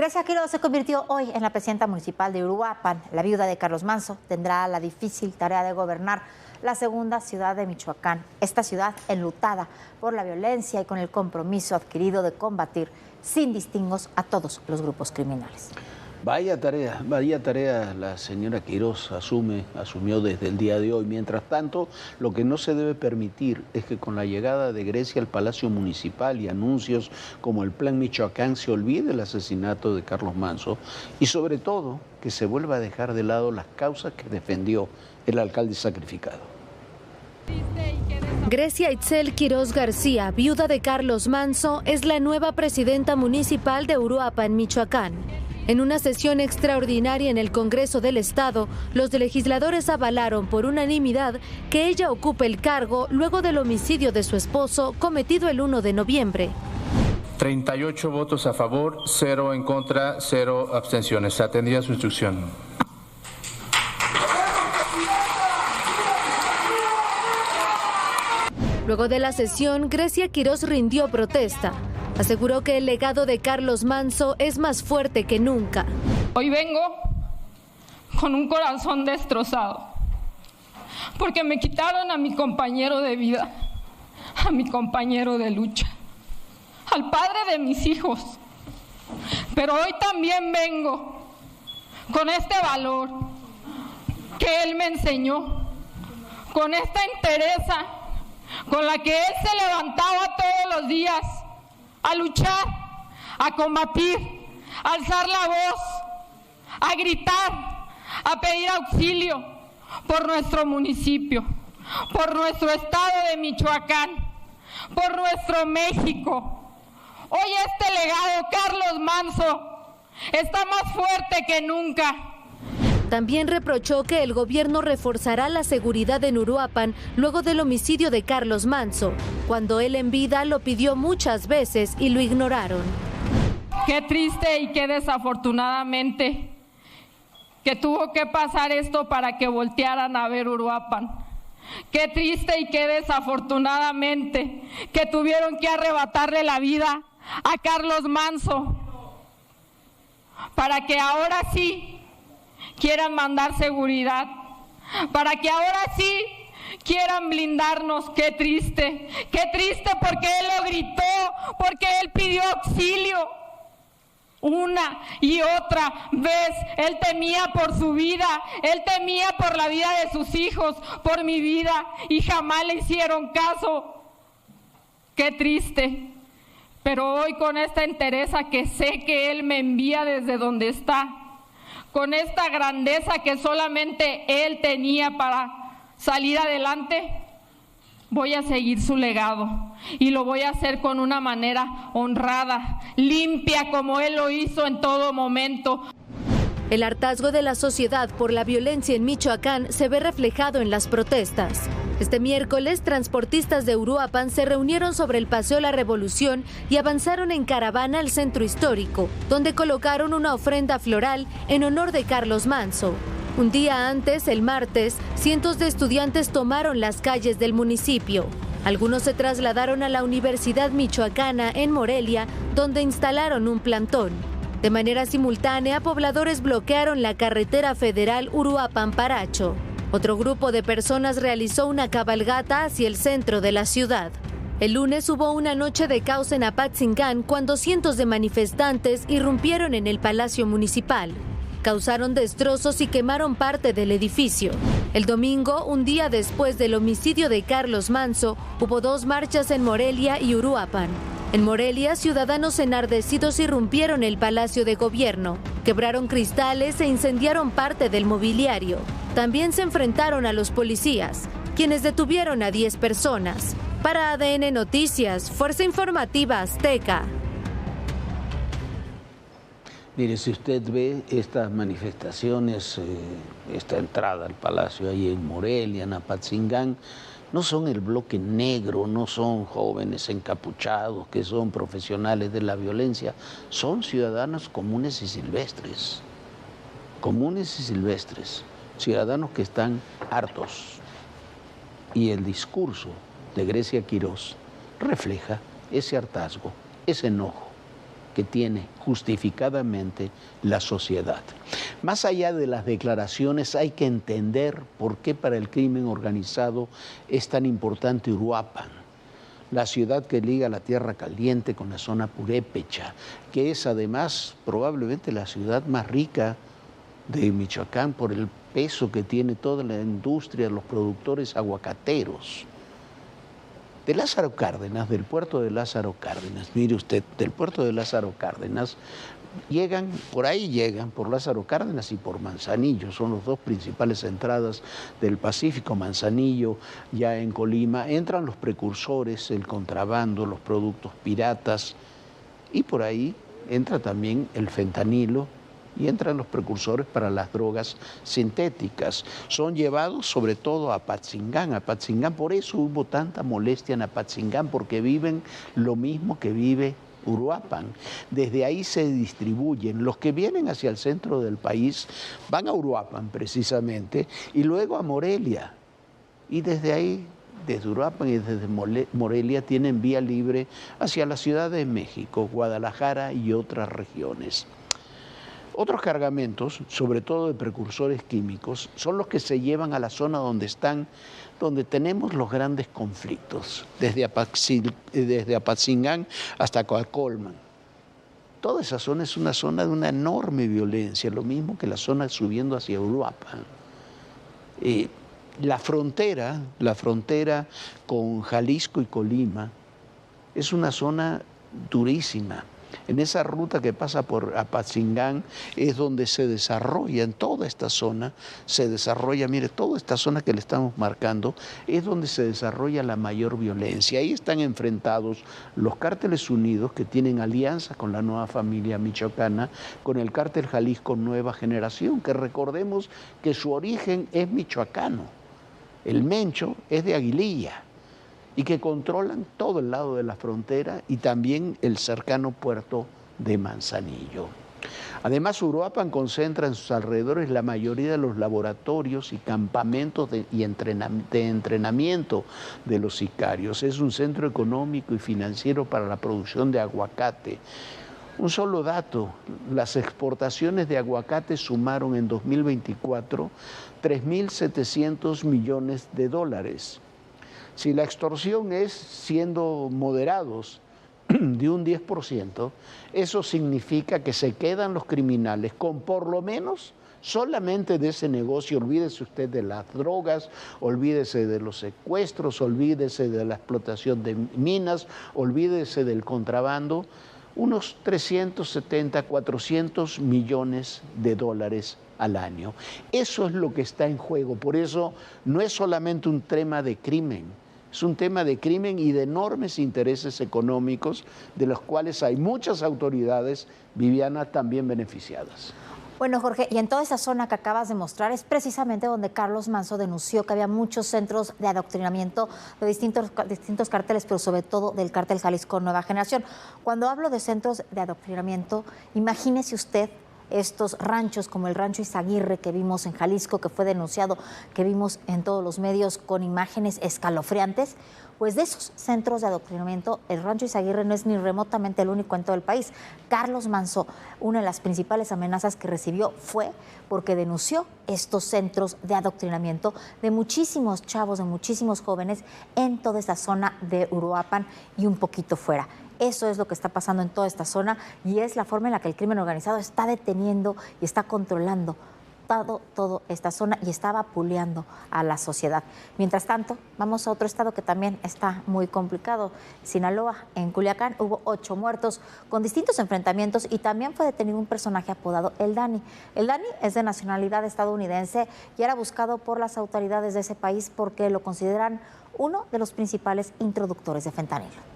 Grecia Quiroz se convirtió hoy en la presidenta municipal de Uruapan. La viuda de Carlos Manso tendrá la difícil tarea de gobernar la segunda ciudad de Michoacán. Esta ciudad enlutada por la violencia y con el compromiso adquirido de combatir sin distingos a todos los grupos criminales. Vaya tarea la señora Quiroz asumió desde el día de hoy. Mientras tanto, lo que no se debe permitir es que con la llegada de Grecia al Palacio Municipal y anuncios como el Plan Michoacán se olvide el asesinato de Carlos Manso y sobre todo que se vuelva a dejar de lado las causas que defendió el alcalde sacrificado. Grecia Itzel Quiroz García, viuda de Carlos Manso, es la nueva presidenta municipal de Uruapan, Michoacán. En una sesión extraordinaria en el Congreso del Estado, los legisladores avalaron por unanimidad que ella ocupe el cargo luego del homicidio de su esposo cometido el 1 de noviembre. 38 votos a favor, 0 en contra, 0 abstenciones. Se atendía su instrucción. Luego de la sesión, Grecia Quiroz rindió protesta. Aseguró que el legado de Carlos Manso es más fuerte que nunca. Hoy vengo con un corazón destrozado, porque me quitaron a mi compañero de vida, a mi compañero de lucha, al padre de mis hijos. Pero hoy también vengo con este valor que él me enseñó, con esta entereza con la que él se levantaba todos los días a luchar, a combatir, a alzar la voz, a gritar, a pedir auxilio por nuestro municipio, por nuestro estado de Michoacán, por nuestro México. Hoy este legado, Carlos Manso, está más fuerte que nunca. También reprochó que el gobierno reforzará la seguridad en Uruapan luego del homicidio de Carlos Manso, cuando él en vida lo pidió muchas veces y lo ignoraron. Qué triste y qué desafortunadamente que tuvo que pasar esto para que voltearan a ver Uruapan. Qué triste y qué desafortunadamente que tuvieron que arrebatarle la vida a Carlos Manso para que ahora sí quieran mandar seguridad, para que ahora sí quieran blindarnos. Qué triste porque él lo gritó, porque él pidió auxilio. Una y otra vez, él temía por su vida, él temía por la vida de sus hijos, por mi vida, y jamás le hicieron caso. Qué triste, pero hoy con esta entereza que sé que él me envía desde donde está, con esta grandeza que solamente él tenía para salir adelante, voy a seguir su legado y lo voy a hacer con una manera honrada, limpia, como él lo hizo en todo momento. El hartazgo de la sociedad por la violencia en Michoacán se ve reflejado en las protestas. Este miércoles, transportistas de Uruapan se reunieron sobre el Paseo La Revolución y avanzaron en caravana al centro histórico, donde colocaron una ofrenda floral en honor de Carlos Manso. Un día antes, el martes, cientos de estudiantes tomaron las calles del municipio. Algunos se trasladaron a la Universidad Michoacana en Morelia, donde instalaron un plantón. De manera simultánea, pobladores bloquearon la carretera federal Uruapan-Paracho. Otro grupo de personas realizó una cabalgata hacia el centro de la ciudad. El lunes hubo una noche de caos en Apatzingán cuando cientos de manifestantes irrumpieron en el Palacio Municipal. Causaron destrozos y quemaron parte del edificio. El domingo, un día después del homicidio de Carlos Manso, hubo 2 marchas en Morelia y Uruapan. En Morelia, ciudadanos enardecidos irrumpieron el Palacio de Gobierno, quebraron cristales e incendiaron parte del mobiliario. También se enfrentaron a los policías, quienes detuvieron a 10 personas. Para ADN Noticias, Fuerza Informativa Azteca. Mire, si usted ve estas manifestaciones, esta entrada al palacio ahí en Morelia, en Apatzingán, no son el bloque negro, no son jóvenes encapuchados que son profesionales de la violencia, son ciudadanos comunes y silvestres, ciudadanos que están hartos. Y el discurso de Grecia Quiroz refleja ese hartazgo, ese enojo. que tiene justificadamente la sociedad. Más allá de las declaraciones, hay que entender por qué para el crimen organizado es tan importante Uruapan, la ciudad que liga la Tierra Caliente con la zona purépecha, que es además probablemente la ciudad más rica de Michoacán por el peso que tiene toda la industria, los productores aguacateros. De Lázaro Cárdenas, del puerto de Lázaro Cárdenas, mire usted, del puerto de Lázaro Cárdenas, llegan por Lázaro Cárdenas y por Manzanillo, son las dos principales entradas del Pacífico. Manzanillo, ya en Colima, entran los precursores, el contrabando, los productos piratas, y por ahí entra también el fentanilo, y entran los precursores para las drogas sintéticas. Son llevados sobre todo a Apatzingán. Por eso hubo tanta molestia en Apatzingán, porque viven lo mismo que vive Uruapan. Desde ahí se distribuyen. Los que vienen hacia el centro del país van a Uruapan precisamente, y luego a Morelia. Y desde ahí, desde Uruapan y desde Morelia, tienen vía libre hacia la Ciudad de México, Guadalajara y otras regiones. Otros cargamentos, sobre todo de precursores químicos, son los que se llevan a la zona donde tenemos los grandes conflictos, desde Apatzingán hasta Coacolman. Toda esa zona es una zona de una enorme violencia, lo mismo que la zona subiendo hacia Uruapan. La frontera con Jalisco y Colima es una zona durísima. En esa ruta que pasa por Apatzingán es donde se desarrolla, en toda esta zona se desarrolla, mire, toda esta zona que le estamos marcando es donde se desarrolla la mayor violencia. Ahí están enfrentados los cárteles unidos, que tienen alianzas con la nueva familia michoacana, con el cártel Jalisco Nueva Generación, que recordemos que su origen es michoacano. El Mencho es de Aguililla, y que controlan todo el lado de la frontera y también el cercano puerto de Manzanillo. Además, Uruapan concentra en sus alrededores la mayoría de los laboratorios y campamentos de entrenamiento de los sicarios. Es un centro económico y financiero para la producción de aguacate. Un solo dato: las exportaciones de aguacate sumaron en 2024 $3.700 millones. Si la extorsión es, siendo moderados, de un 10%, eso significa que se quedan los criminales con por lo menos solamente de ese negocio. Olvídese usted de las drogas, olvídese de los secuestros, olvídese de la explotación de minas, olvídese del contrabando, unos 370, 400 millones de dólares al año. Eso es lo que está en juego. Por eso no es solamente un tema de crimen, es un tema de crimen y de enormes intereses económicos, de los cuales hay muchas autoridades, Viviana, también beneficiadas. Bueno, Jorge, y en toda esa zona que acabas de mostrar es precisamente donde Carlos Manso denunció que había muchos centros de adoctrinamiento de distintos cárteles, pero sobre todo del cártel Jalisco Nueva Generación. Cuando hablo de centros de adoctrinamiento, imagínese usted estos ranchos como el rancho Izaguirre que vimos en Jalisco, que fue denunciado, que vimos en todos los medios con imágenes escalofriantes. Pues de esos centros de adoctrinamiento, el rancho Izaguirre no es ni remotamente el único en todo el país. Carlos Manso, una de las principales amenazas que recibió fue porque denunció estos centros de adoctrinamiento de muchísimos chavos, de muchísimos jóvenes en toda esta zona de Uruapan y un poquito fuera. Eso es lo que está pasando en toda esta zona y es la forma en la que el crimen organizado está deteniendo y está controlando toda esta zona y está vapuleando a la sociedad. Mientras tanto, vamos a otro estado que también está muy complicado, Sinaloa. En Culiacán hubo 8 muertos con distintos enfrentamientos y también fue detenido un personaje apodado El Dani. El Dani es de nacionalidad estadounidense y era buscado por las autoridades de ese país porque lo consideran uno de los principales introductores de fentanilo.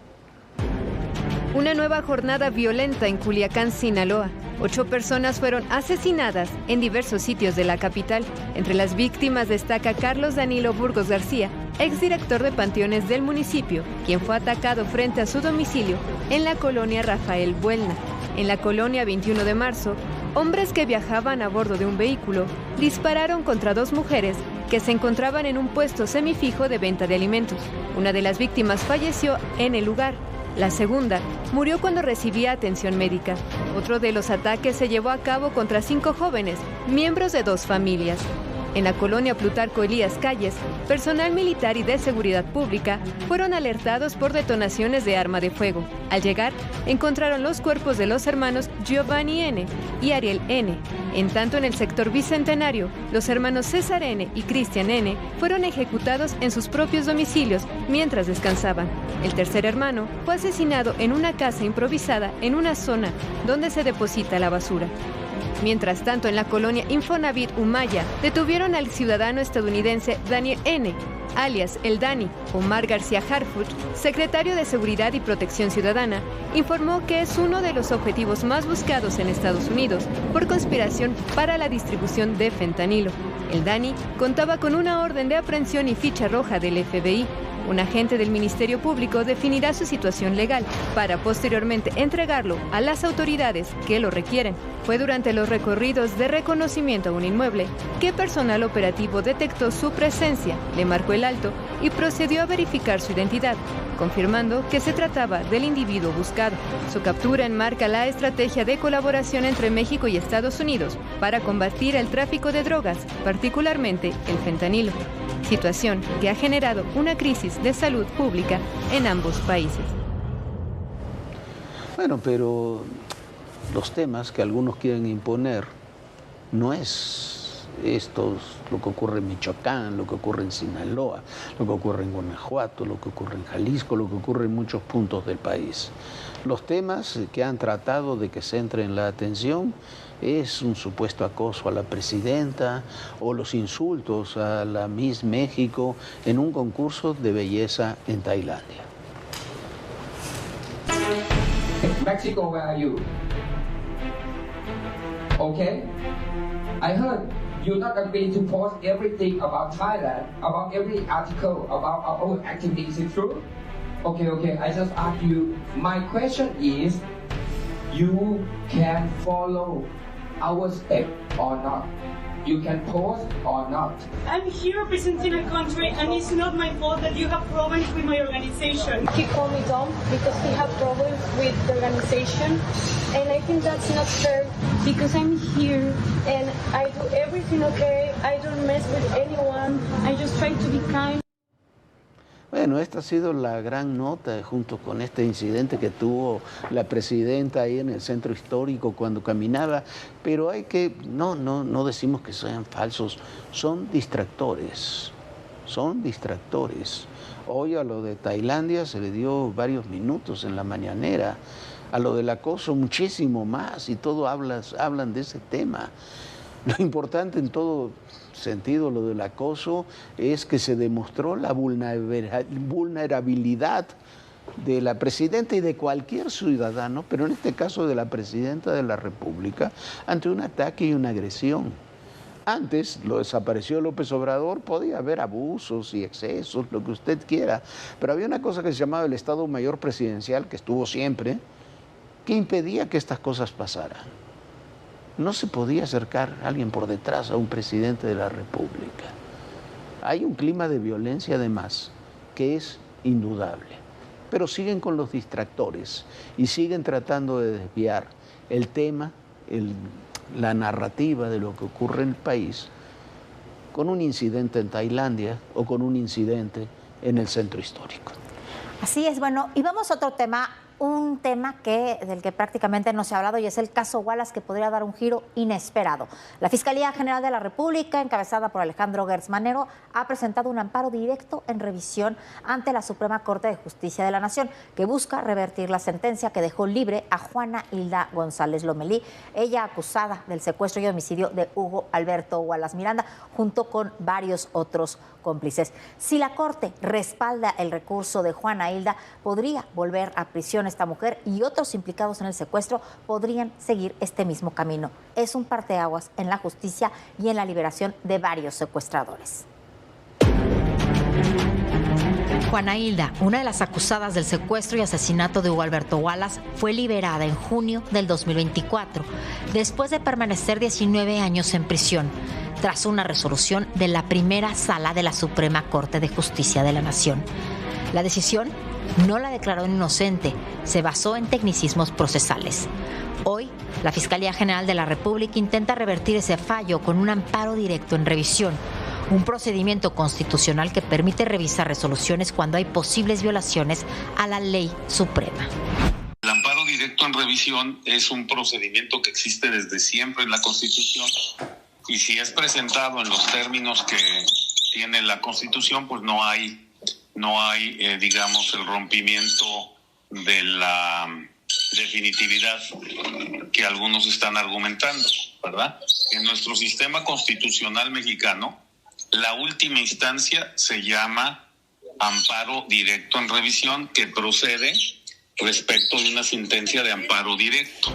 Una nueva jornada violenta en Culiacán, Sinaloa. 8 personas fueron asesinadas en diversos sitios de la capital. Entre las víctimas destaca Carlos Danilo Burgos García, exdirector de Panteones del municipio, quien fue atacado frente a su domicilio en la colonia Rafael Buelna. En la colonia 21 de marzo, hombres que viajaban a bordo de un vehículo dispararon contra 2 mujeres que se encontraban en un puesto semifijo de venta de alimentos. Una de las víctimas falleció en el lugar. La segunda murió cuando recibía atención médica. Otro de los ataques se llevó a cabo contra 5 jóvenes, miembros de 2 familias. En la colonia Plutarco Elías Calles, personal militar y de seguridad pública fueron alertados por detonaciones de arma de fuego. Al llegar, encontraron los cuerpos de los hermanos Giovanni N. y Ariel N. En tanto, en el sector Bicentenario, los hermanos César N. y Cristian N. fueron ejecutados en sus propios domicilios mientras descansaban. El tercer hermano fue asesinado en una casa improvisada en una zona donde se deposita la basura. Mientras tanto, en la colonia Infonavit Humaya, detuvieron al ciudadano estadounidense Daniel N., alias El Dani. Omar García Harfuch, secretario de Seguridad y Protección Ciudadana, informó que es uno de los objetivos más buscados en Estados Unidos por conspiración para la distribución de fentanilo. El Dani contaba con una orden de aprehensión y ficha roja del FBI. Un agente del Ministerio Público definirá su situación legal para posteriormente entregarlo a las autoridades que lo requieren. Fue durante los recorridos de reconocimiento a un inmueble que personal operativo detectó su presencia, le marcó el alto y procedió a verificar su identidad, confirmando que se trataba del individuo buscado. Su captura enmarca la estrategia de colaboración entre México y Estados Unidos para combatir el tráfico de drogas, particularmente el fentanilo. Situación que ha generado una crisis de salud pública en ambos países. Bueno, pero los temas que algunos quieren imponer no es lo que ocurre en Michoacán, lo que ocurre en Sinaloa, lo que ocurre en Guanajuato, lo que ocurre en Jalisco, lo que ocurre en muchos puntos del país. Los temas que han tratado de que centren la atención es un supuesto acoso a la presidenta o los insultos a la Miss México en un concurso de belleza en Tailandia. Mexico, where are you? Okay? I heard you're not going to post everything about Thailand, about every article, about our own activities. Is it true? Okay. I just ask you. My question is, you can follow our step or not? You can post or not? I'm here representing a country, and it's not my fault that you have problems with my organization. He called me dumb because he had problems with the organization, and I think that's not fair because I'm here and I do everything okay. I don't mess with anyone. I just try to be kind. Bueno, esta ha sido la gran nota junto con este incidente que tuvo la presidenta ahí en el centro histórico cuando caminaba, pero no decimos que sean falsos, son distractores. Hoy a lo de Tailandia se le dio varios minutos en la mañanera, a lo del acoso muchísimo más y todo hablan de ese tema. Lo importante en todo sentido, lo del acoso, es que se demostró la vulnerabilidad de la presidenta y de cualquier ciudadano, pero en este caso de la presidenta de la República, ante un ataque y una agresión. Antes lo desapareció López Obrador, podía haber abusos y excesos, lo que usted quiera, pero había una cosa que se llamaba el Estado Mayor Presidencial, que estuvo siempre, que impedía que estas cosas pasaran. No se podía acercar a alguien por detrás a un presidente de la República. Hay un clima de violencia además que es indudable, pero siguen con los distractores y siguen tratando de desviar el tema, la narrativa de lo que ocurre en el país con un incidente en Tailandia o con un incidente en el centro histórico. Así es, bueno, y vamos a otro tema. Un tema del que prácticamente no se ha hablado y es el caso Wallace, que podría dar un giro inesperado. La Fiscalía General de la República, encabezada por Alejandro Gertz Manero, ha presentado un amparo directo en revisión ante la Suprema Corte de Justicia de la Nación, que busca revertir la sentencia que dejó libre a Juana Hilda González Lomelí, ella acusada del secuestro y homicidio de Hugo Alberto Wallace Miranda, junto con varios otros cómplices. Si la Corte respalda el recurso de Juana Hilda, podría volver a prisión esta mujer y otros implicados en el secuestro podrían seguir este mismo camino. Es un parteaguas en la justicia y en la liberación de varios secuestradores. Juana Hilda, una de las acusadas del secuestro y asesinato de Hugo Alberto Wallace, fue liberada en junio del 2024, después de permanecer 19 años en prisión, tras una resolución de la primera sala de la Suprema Corte de Justicia de la Nación. La decisión no la declaró inocente, se basó en tecnicismos procesales. Hoy, la Fiscalía General de la República intenta revertir ese fallo con un amparo directo en revisión, un procedimiento constitucional que permite revisar resoluciones cuando hay posibles violaciones a la ley suprema. El amparo directo en revisión es un procedimiento que existe desde siempre en la Constitución y si es presentado en los términos que tiene la Constitución, pues no hay digamos, el rompimiento de la definitividad que algunos están argumentando, ¿verdad? En nuestro sistema constitucional mexicano, la última instancia se llama amparo directo en revisión, que procede respecto de una sentencia de amparo directo.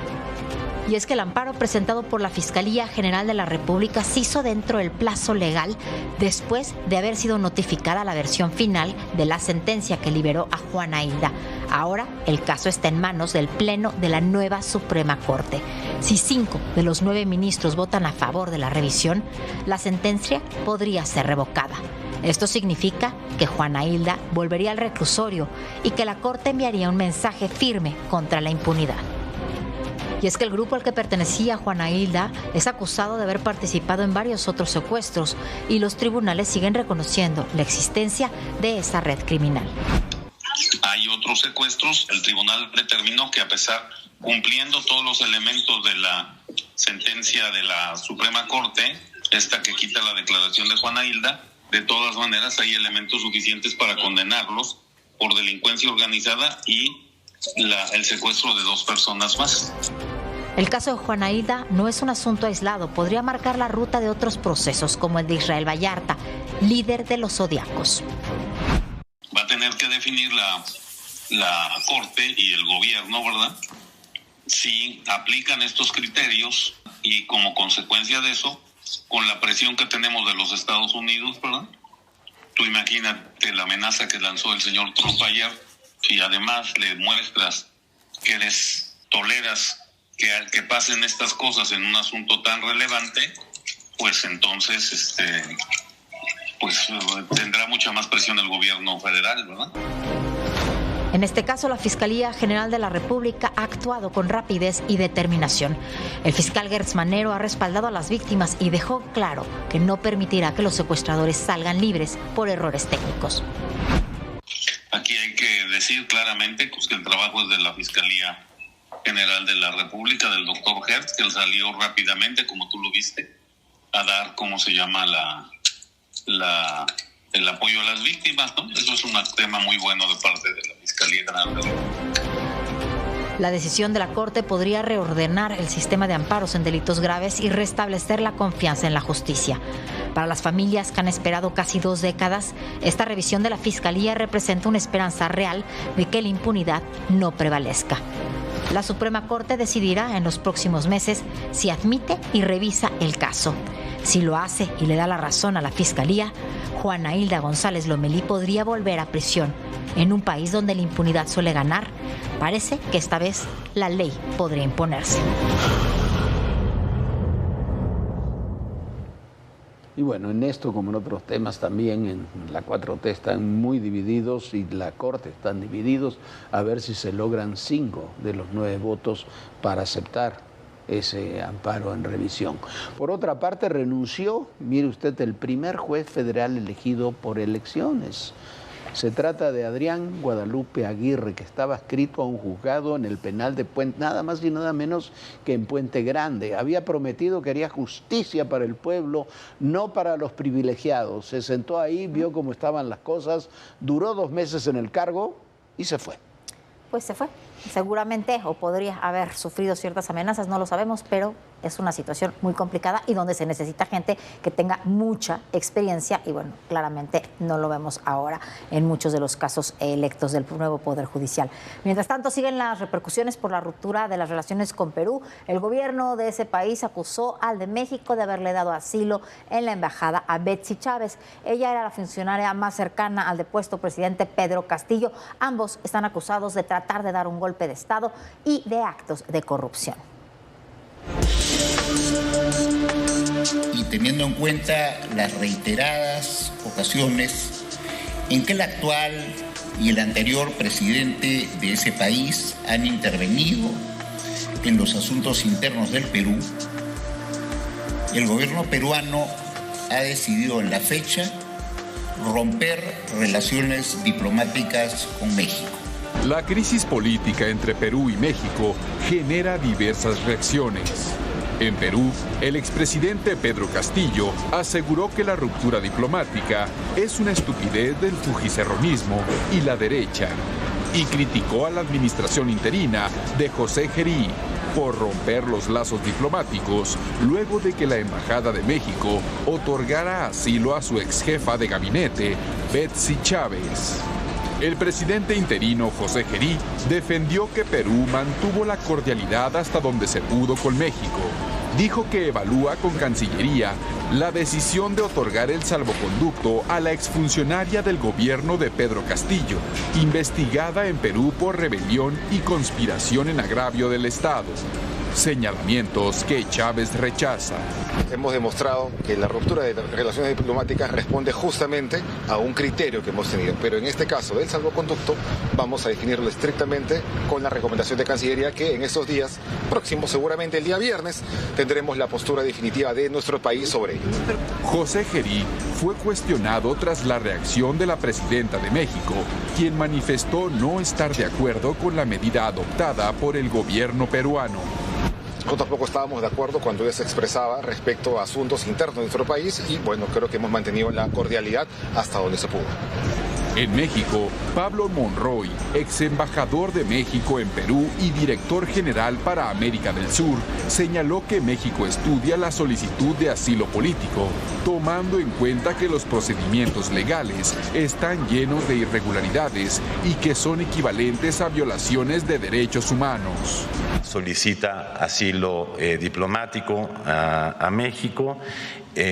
Y es que el amparo presentado por la Fiscalía General de la República se hizo dentro del plazo legal después de haber sido notificada la versión final de la sentencia que liberó a Juana Hilda. Ahora el caso está en manos del Pleno de la nueva Suprema Corte. Si 5 de los 9 ministros votan a favor de la revisión, la sentencia podría ser revocada. Esto significa que Juana Hilda volvería al reclusorio y que la Corte enviaría un mensaje firme contra la impunidad. Y es que el grupo al que pertenecía Juana Hilda es acusado de haber participado en varios otros secuestros y los tribunales siguen reconociendo la existencia de esa red criminal. Hay otros secuestros. El tribunal determinó que a pesar, cumpliendo todos los elementos de la sentencia de la Suprema Corte, esta que quita la declaración de Juana Hilda, de todas maneras hay elementos suficientes para condenarlos por delincuencia organizada y el secuestro de 2 personas más. El caso de Juana Hilda no es un asunto aislado, podría marcar la ruta de otros procesos como el de Israel Vallarta, líder de los Zodiacos. Va a tener que definir la Corte y el gobierno, ¿verdad?, si aplican estos criterios y como consecuencia de eso, con la presión que tenemos de los Estados Unidos, ¿verdad? Tú imagínate la amenaza que lanzó el señor Trump ayer, y además le muestras que toleras que pasen estas cosas en un asunto tan relevante, pues entonces tendrá mucha más presión el gobierno federal, ¿verdad? En este caso, la Fiscalía General de la República ha actuado con rapidez y determinación. El fiscal Gertz Manero ha respaldado a las víctimas y dejó claro que no permitirá que los secuestradores salgan libres por errores técnicos. Aquí hay que decir claramente pues, que el trabajo es de la Fiscalía General de la República, del doctor Gertz, que él salió rápidamente, como tú lo viste, a dar, el apoyo a las víctimas, ¿no? Eso es un tema muy bueno de parte de la Fiscalía General de la República. La decisión de la Corte podría reordenar el sistema de amparos en delitos graves y restablecer la confianza en la justicia. Para las familias que han esperado casi 2 décadas, esta revisión de la Fiscalía representa una esperanza real de que la impunidad no prevalezca. La Suprema Corte decidirá en los próximos meses si admite y revisa el caso. Si lo hace y le da la razón a la Fiscalía, Juana Hilda González Lomelí podría volver a prisión. En un país donde la impunidad suele ganar, parece que esta vez la ley podría imponerse. Y bueno, en esto como en otros temas también, en la 4T están muy divididos y la Corte están divididos, a ver si se logran 5 de los 9 votos para aceptar ese amparo en revisión. Por otra parte, renunció, mire usted, el primer juez federal elegido por elecciones. Se trata de Adrián Guadalupe Aguirre, que estaba adscrito a un juzgado en el penal de Puente, nada más y nada menos que en Puente Grande. Había prometido que haría justicia para el pueblo, no para los privilegiados. Se sentó ahí, vio cómo estaban las cosas, duró 2 meses en el cargo y se fue. Pues se fue. Seguramente, o podría haber sufrido ciertas amenazas, no lo sabemos, pero es una situación muy complicada y donde se necesita gente que tenga mucha experiencia y bueno, claramente no lo vemos ahora en muchos de los casos electos del nuevo Poder Judicial. Mientras tanto, siguen las repercusiones por la ruptura de las relaciones con Perú. El gobierno de ese país acusó al de México de haberle dado asilo en la embajada a Betsy Chávez. Ella era la funcionaria más cercana al depuesto presidente Pedro Castillo. Ambos están acusados de tratar de dar un golpe de Estado y de actos de corrupción. Y teniendo en cuenta las reiteradas ocasiones en que el actual y el anterior presidente de ese país han intervenido en los asuntos internos del Perú, el gobierno peruano ha decidido en la fecha romper relaciones diplomáticas con México. La crisis política entre Perú y México genera diversas reacciones. En Perú, el expresidente Pedro Castillo aseguró que la ruptura diplomática es una estupidez del fujicerronismo y la derecha, y criticó a la administración interina de José Gerí por romper los lazos diplomáticos luego de que la Embajada de México otorgara asilo a su exjefa de gabinete, Betsy Chávez. El presidente interino José Gerí defendió que Perú mantuvo la cordialidad hasta donde se pudo con México. Dijo que evalúa con Cancillería la decisión de otorgar el salvoconducto a la exfuncionaria del gobierno de Pedro Castillo, investigada en Perú por rebelión y conspiración en agravio del Estado. Señalamientos que Chávez rechaza. Hemos demostrado que la ruptura de relaciones diplomáticas responde justamente a un criterio que hemos tenido, pero en este caso del salvoconducto vamos a definirlo estrictamente con la recomendación de Cancillería, que en estos días próximos, seguramente el día viernes, tendremos la postura definitiva de nuestro país sobre ello. José Gerí fue cuestionado tras la reacción de la presidenta de México, quien manifestó no estar de acuerdo con la medida adoptada por el gobierno peruano. Nosotros tampoco estábamos de acuerdo cuando ella se expresaba respecto a asuntos internos de nuestro país y bueno, creo que hemos mantenido la cordialidad hasta donde se pudo. En México, Pablo Monroy, ex embajador de México en Perú y director general para América del Sur, señaló que México estudia la solicitud de asilo político, tomando en cuenta que los procedimientos legales están llenos de irregularidades y que son equivalentes a violaciones de derechos humanos. Solicita asilo diplomático a México.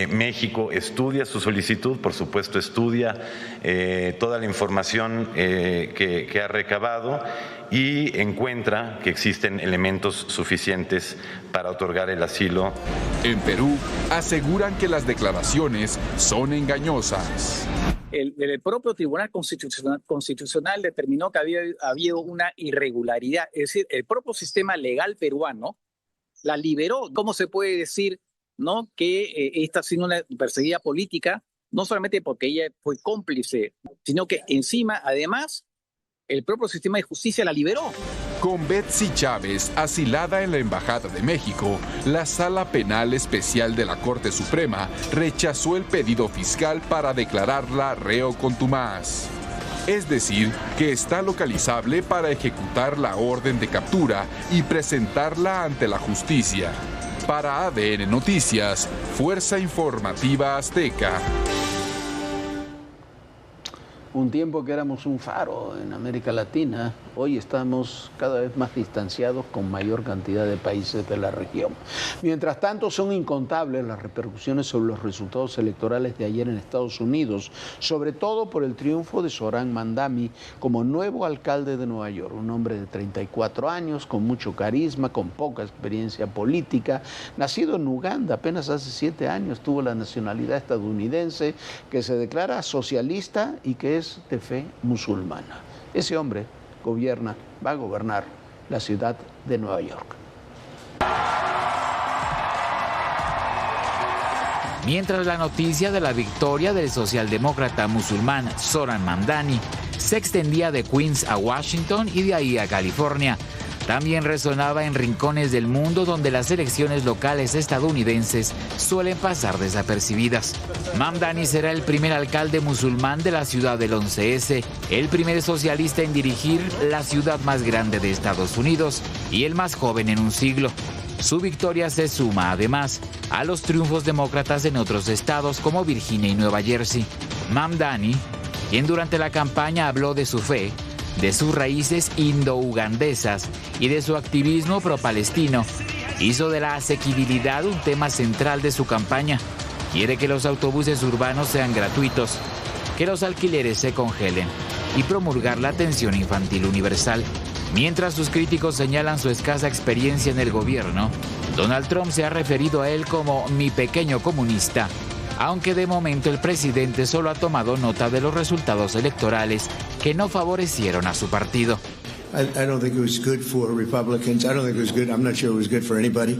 México estudia su solicitud, por supuesto estudia toda la información que ha recabado y encuentra que existen elementos suficientes para otorgar el asilo. En Perú aseguran que las declaraciones son engañosas. El propio Tribunal Constitucional determinó que había habido una irregularidad, es decir, el propio sistema legal peruano la liberó. ¿Cómo se puede decir, no, que esta ha sido una perseguida política, no solamente porque ella fue cómplice, sino que encima, además, el propio sistema de justicia la liberó? Con Betsy Chávez asilada en la Embajada de México, la Sala Penal Especial de la Corte Suprema rechazó el pedido fiscal para declararla reo contumaz. Es decir, que está localizable para ejecutar la orden de captura y presentarla ante la justicia. Para ADN Noticias, Fuerza Informativa Azteca. Un tiempo que éramos un faro en América Latina, hoy estamos cada vez más distanciados con mayor cantidad de países de la región. Mientras tanto, son incontables las repercusiones sobre los resultados electorales de ayer en Estados Unidos, sobre todo por el triunfo de Zohran Mamdani como nuevo alcalde de Nueva York, un hombre de 34 años, con mucho carisma, con poca experiencia política, nacido en Uganda, apenas hace 7 años tuvo la nacionalidad estadounidense, que se declara socialista y que es de fe musulmana. Ese hombre va a gobernar la ciudad de Nueva York. Mientras la noticia de la victoria del socialdemócrata musulmán Zohran Mamdani se extendía de Queens a Washington y de ahí a California, también resonaba en rincones del mundo donde las elecciones locales estadounidenses suelen pasar desapercibidas. Mamdani será el primer alcalde musulmán de la ciudad del 11S, el primer socialista en dirigir la ciudad más grande de Estados Unidos y el más joven en un siglo. Su victoria se suma, además, a los triunfos demócratas en otros estados como Virginia y Nueva Jersey. Mamdani, quien durante la campaña habló de su fe, de sus raíces indo-ugandesas y de su activismo pro-palestino, hizo de la asequibilidad un tema central de su campaña. Quiere que los autobuses urbanos sean gratuitos, que los alquileres se congelen y promulgar la atención infantil universal. Mientras sus críticos señalan su escasa experiencia en el gobierno, Donald Trump se ha referido a él como mi pequeño comunista, aunque de momento el presidente solo ha tomado nota de los resultados electorales que no favorecieron a su partido. I don't think it was good for Republicans. I don't think it was good. I'm not sure it was good for anybody.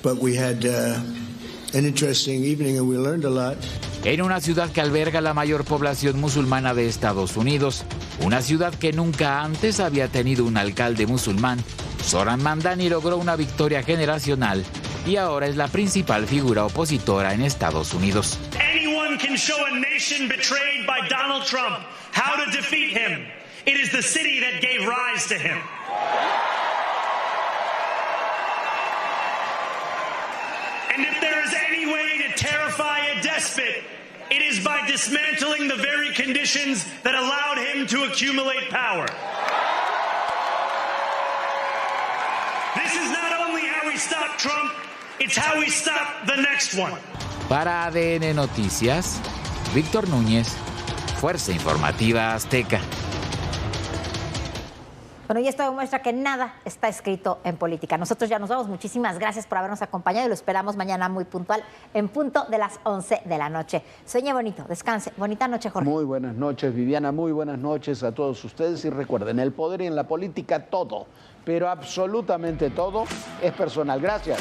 But we had an interesting evening and we learned a lot. En una ciudad que alberga la mayor población musulmana de Estados Unidos, una ciudad que nunca antes había tenido un alcalde musulmán, Zohran Mamdani logró una victoria generacional y ahora es la principal figura opositora en Estados Unidos. Anyone can show a nation betrayed by Donald Trump how to defeat him. It is the city that gave rise to him. And if there is any way to terrify a despot, it is by dismantling the very conditions that allowed him to accumulate power. This is not only how we stop Trump, it's how we stop the next one. Para ADN Noticias, Víctor Núñez, Fuerza Informativa Azteca. Bueno, y esto demuestra que nada está escrito en política. Nosotros ya nos vamos. Muchísimas gracias por habernos acompañado y lo esperamos mañana muy puntual en punto de las 11 de la noche. Sueñe bonito, descanse. Bonita noche, Jorge. Muy buenas noches, Viviana. Muy buenas noches a todos ustedes. Y recuerden, el poder y en la política todo, pero absolutamente todo es personal. Gracias.